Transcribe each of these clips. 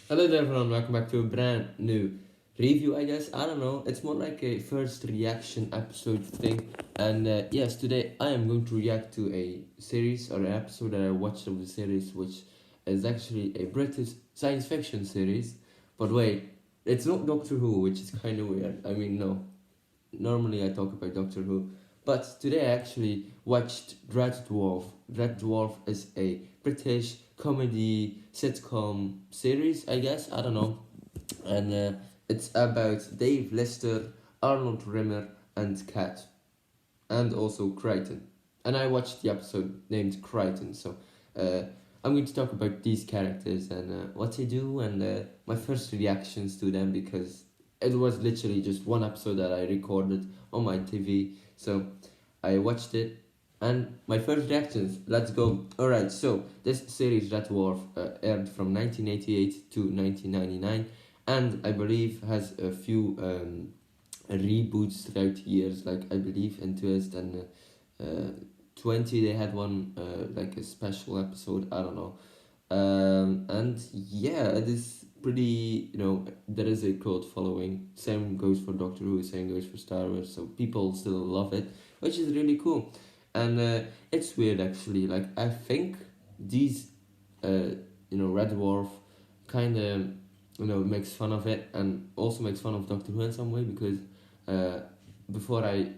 Hello there everyone, welcome back to a brand new review, I guess. I don't know, it's more like a first reaction episode thing. And yes, today I am going to react to a series or an episode that I watched of the series, which is actually a British science fiction series. But wait, it's not Doctor Who, which is kind of weird. I mean, no, normally I talk about Doctor Who, but today I actually watched Red Dwarf. Red Dwarf is a British comedy sitcom series, I guess. I don't know, and it's about Dave Lister, Arnold Rimmer, and Kat, and also Crichton. And I watched the episode named Crichton, so I'm going to talk about these characters and what they do and my first reactions to them because it was literally just one episode that I recorded on my TV. So I watched it and my first reactions. Let's go. Alright, so this series Red Dwarf aired from 1988 to 1999 and I believe has a few reboots throughout the years, like I believe in 2020 they had one like a special episode, I don't know. And yeah, it is pretty, there is a cult following. Same goes for Doctor Who, same goes for Star Wars, so people still love it, which is really cool. And it's weird actually, like I think these Red Dwarf kind of makes fun of it and also makes fun of Doctor Who in some way because before I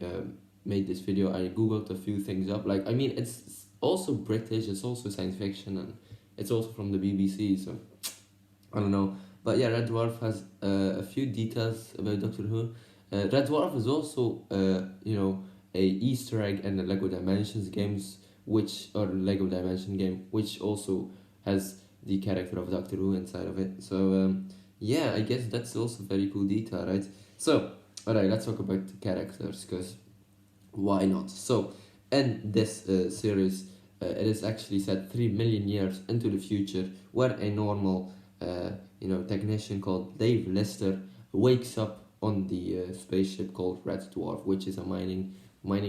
made this video I googled a few things up. Like I mean, it's also British, it's also science fiction, and it's also from the BBC, so I don't know. But yeah, Red Dwarf has a few details about Doctor Who. Red Dwarf is also a Easter egg in the Lego Dimensions games, or Lego Dimension game, which also has the character of Doctor Who inside of it. So yeah, I guess that's also very cool detail, right? So alright, let's talk about the characters, because why not? So in this series, it is actually set 3 million years into the future, where a normal technician called Dave Lister wakes up on the spaceship called Red Dwarf, which is a mining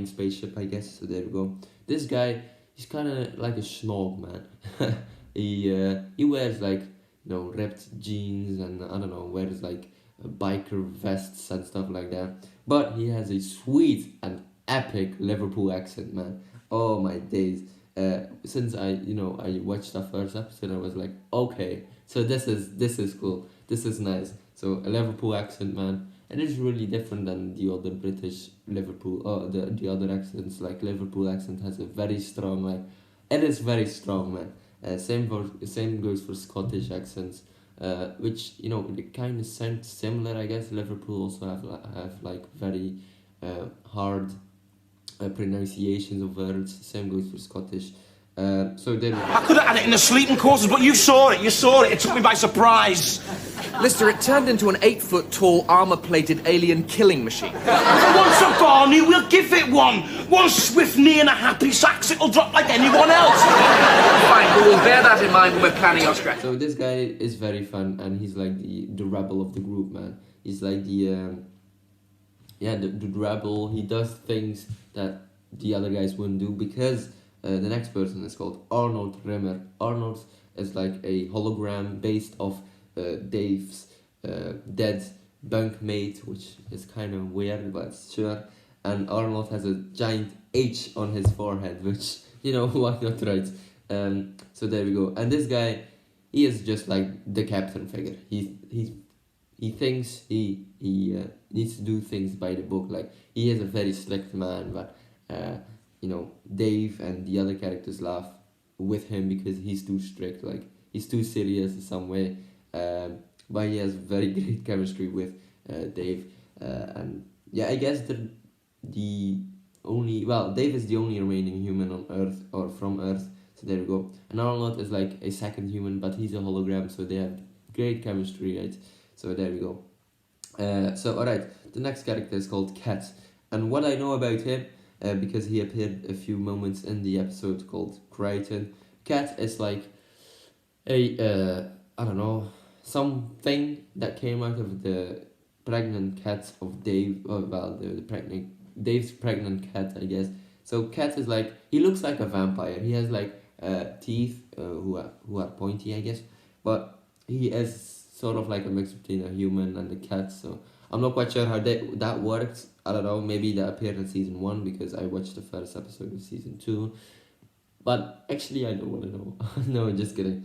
spaceship, I guess. So there we go. This guy, he's kind of like a snog, man. He wears like ripped jeans and I don't know, wears like biker vests and stuff like that. But he has a sweet and epic Liverpool accent, man. Oh my days. Since I watched the first episode, I was like, okay, so this is cool, this is nice. So a Liverpool accent, man. It is really different than the other British Liverpool, the other accents. Like Liverpool accent has a very strong, like, it is very strong, man. Same goes for Scottish accents, which they kind of sound similar, I guess. Liverpool also have like very hard pronunciations of words. Same goes for Scottish. So then I could have had it in the sleeping quarters, but you saw it. It took me by surprise. Lister, it turned into an 8-foot-tall, armor-plated alien killing machine. Once a Barney, we'll give it one. One swift knee and a happy sax, it'll drop like anyone else. Fine, but we'll bear that in mind when we're planning our strategy. So this guy is very fun, and he's like the rebel of the group, man. He's like the rebel. He does things that the other guys wouldn't do because the next person is called Arnold Rimmer. Arnold is like a hologram based off Dave's dead bunkmate, which is kind of weird, but sure. And Arnold has a giant H on his forehead, which, why not, right? So there we go. And this guy, he is just like the captain figure. He thinks he needs to do things by the book. Like, he is a very slick man, but Dave and the other characters laugh with him because he's too strict. Like, he's too serious in some way. But he has very great chemistry with Dave. And yeah, I guess Dave is the only remaining human on Earth, or from Earth. So there we go. And Arnold is like a second human, but he's a hologram, so they have great chemistry, right? So there we go. So alright, the next character is called Kat. And what I know about him, because he appeared a few moments in the episode called Crichton, Kat is like a, I don't know, something that came out of the pregnant cat of Dave, Dave's pregnant cat, I guess. So Kat is like, he looks like a vampire. He has like teeth who are pointy, I guess, but he is sort of like a mix between a human and a cat. So I'm not quite sure how that worked. I don't know. Maybe that appeared in season 1 because I watched the first episode of season 2. But actually, I don't want to know. No, just kidding.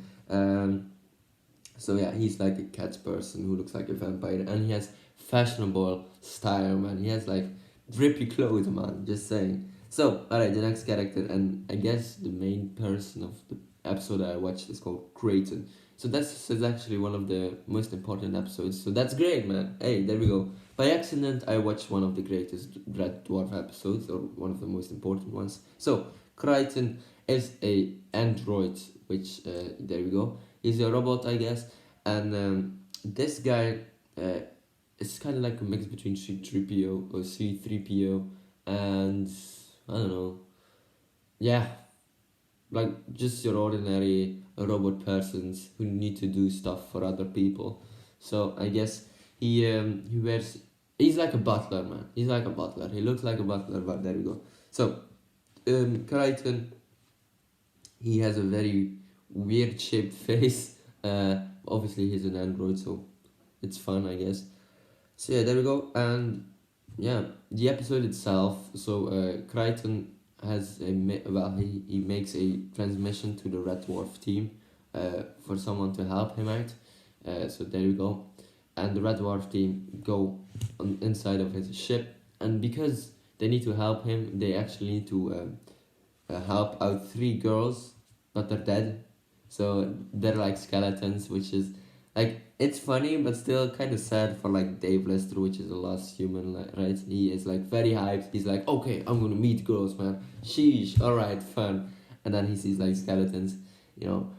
So yeah, he's like a cat person who looks like a vampire, and he has fashionable style, man. He has like drippy clothes, man. Just saying. So, alright, the next character, and I guess the main person of the episode that I watched is called Creighton. So this is actually one of the most important episodes. So that's great, man. Hey, there we go. By accident, I watched one of the greatest Red Dwarf episodes, or one of the most important ones. So, Creighton is a android, which, there we go. He's a robot, I guess. And this guy is kind of like a mix between C-3PO or C-3PO and, I don't know, yeah, like just your ordinary robot persons who need to do stuff for other people. So I guess he's like a butler, man. He's like a butler. He looks like a butler, but there we go. So Crichton, he has a very weird shaped face. Obviously he's an android, so it's fun, I guess. So yeah, there we go. And yeah, the episode itself. So Crichton has he makes a transmission to the Red Dwarf team for someone to help him out. So there we go. And the Red Dwarf team go inside of his ship, and because they need to help him, they actually need to help out 3 girls, but they're dead. So they're like skeletons, which is like, it's funny but still kind of sad for like Dave Lister, which is the last human, right? He is like very hyped. He's like, okay, I'm gonna meet girls, man. Sheesh, alright, fun. And then he sees like skeletons, you know.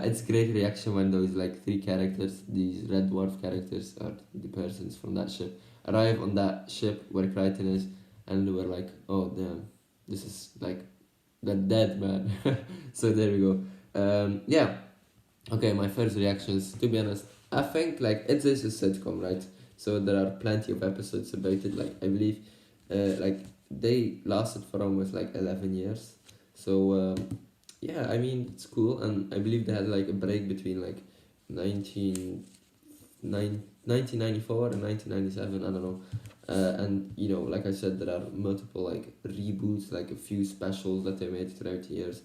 It's great reaction when those like 3 characters, these Red Dwarf characters, or the persons from that ship, arrive on that ship where Crichton is, and they were like, oh damn, this is like, they're dead, man. So there we go. Yeah. Okay, my first reactions, to be honest, I think like it is a sitcom, right? So there are plenty of episodes about it. Like I believe, like they lasted for almost like 11 years. So yeah, I mean it's cool, and I believe they had like a break between like 1994 and 1997. I don't know. And you know, like I said, there are multiple like reboots, like a few specials that they made throughout the years.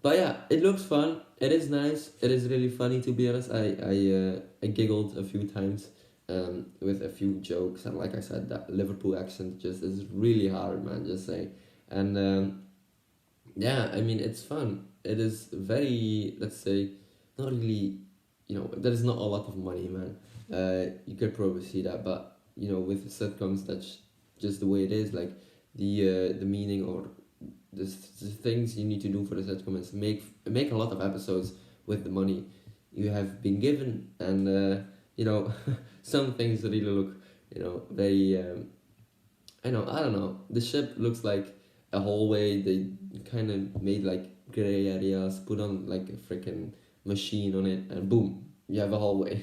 But yeah, it looks fun. It is nice. It is really funny, to be honest. I giggled a few times with a few jokes, and like I said, that Liverpool accent just is really hard, man. Just saying. And yeah, I mean it's fun. It is very, let's say, not really. You know, there is not a lot of money, man. You could probably see that, but you know, with sitcoms, that's just the way it is. Like the meaning or the things you need to do for the sitcom is make a lot of episodes with the money you have been given, and you know, some things really look, you know, very I don't know, the ship looks like a hallway. They kind of made like gray areas, put on like a freaking machine on it, and boom, you have a hallway.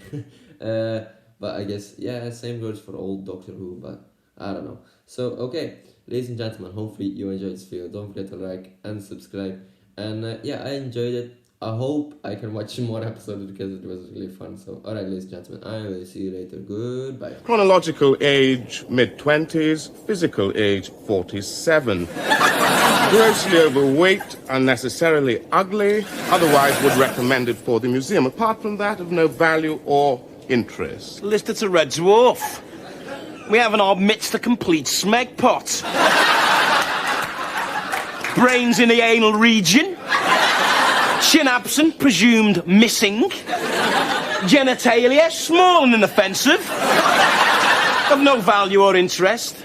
But I guess, yeah, same goes for old Doctor Who, but I don't know. So okay, ladies and gentlemen, hopefully you enjoyed this video. Don't forget to like and subscribe. And yeah, I enjoyed it. I hope I can watch more episodes because it was really fun. So alright, ladies and gentlemen, I will see you later. Goodbye. Chronological age, mid-20s. Physical age, 47. Grossly overweight, unnecessarily ugly. Otherwise would recommend it for the museum. Apart from that, of no value or interest. Listed to Red Dwarf. We have in our midst a complete smeg pot. Brains in the anal region. Chin absent, presumed missing. Genitalia, small and inoffensive. Of no value or interest.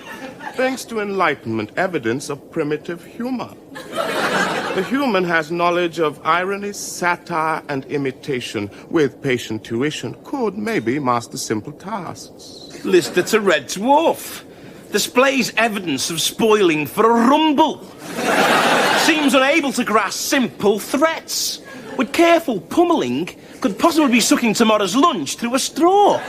Thanks to Enlightenment, evidence of primitive humor. The human has knowledge of irony, satire, and imitation. With patient tuition, could maybe master simple tasks. Listed to Red Dwarf. Displays evidence of spoiling for a rumble. Seems unable to grasp simple threats. With careful pummeling, could possibly be sucking tomorrow's lunch through a straw.